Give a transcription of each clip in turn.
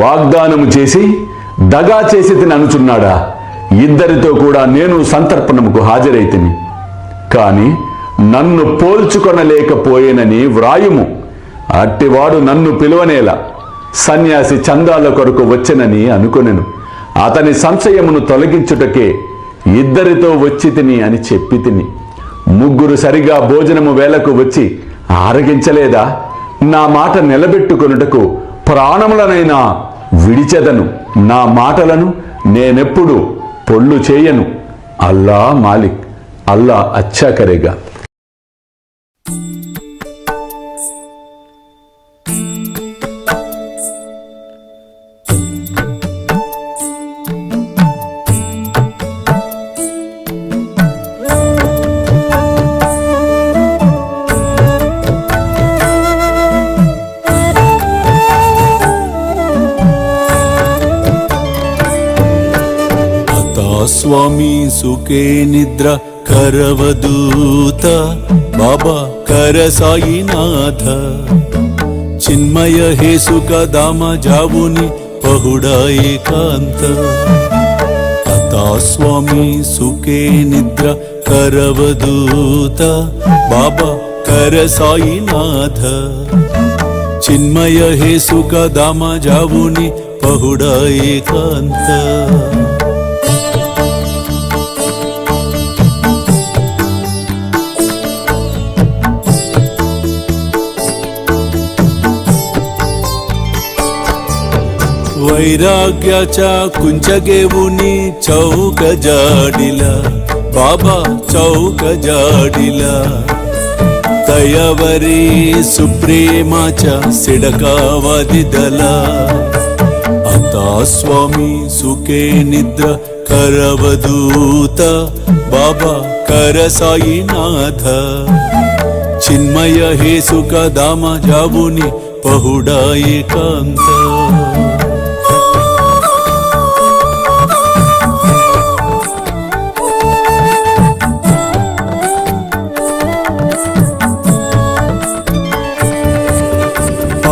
వాగ్దానము చేసి దగా చేసి అనుచున్నాడా? ఇద్దరితో కూడా నేను సంతర్పణముకు హాజరైతిని, కాని నన్ను పోల్చుకొనలేకపోయేనని వ్రాయుము. అట్టివాడు నన్ను పిలువనేలా, సన్యాసి చందాల కొరకు వచ్చెనని అనుకొనెను. అతని సంశయమును తొలగించుటకే ఇద్దరితో వచ్చి తిని అని చెప్పి తిని. ముగ్గురు సరిగా భోజనము వేళకు వచ్చి ఆరగించలేదా? నా మాట నిలబెట్టుకొనుటకు ప్రాణములనైనా విడిచెదను. నా మాటలను నేనెప్పుడు పొల్లు చేయను. అల్లా మాలిక్, అల్లా అచ్చా కరేగా. స్వామి సుఖే నిద్ర కరవదూత బాబా కర సాయినాథ చిన్మయ హే సుఖ దామ జావుని పహుడా ఏకాంత అతా స్వామి సుఖే నిద్ర కరవదూత బాబా కర సాయినాథ చిన్మయ హే సుఖ దామ జావుని పహుడా ఏకాంత वैराग्याच्या कुंचगेवुनी चौक जाडिला बाबा चौक जाडिला दयावरी सुप्रेमाच्या सिडकावादिदला आता स्वामी सुखे निद्र करवदूत बाबा कर साईनाथ चिन्मय हे सुख दाम जावुनी पहुडा एकांत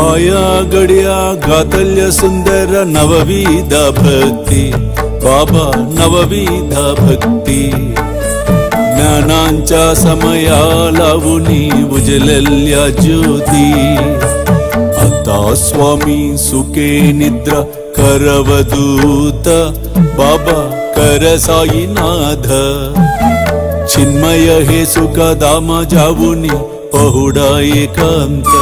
आया गड्या गातल्य सुंदर नवविध भक्ती बाबा नवविध भक्ती ज्ञानांच्या समया लावुनी उजलल्या ज्योती आता स्वामी सुखे निद्रा करवदूत बाबा कर साईनाथ चिन्मय हे सुख दाम जावुनी पहुडा एकांत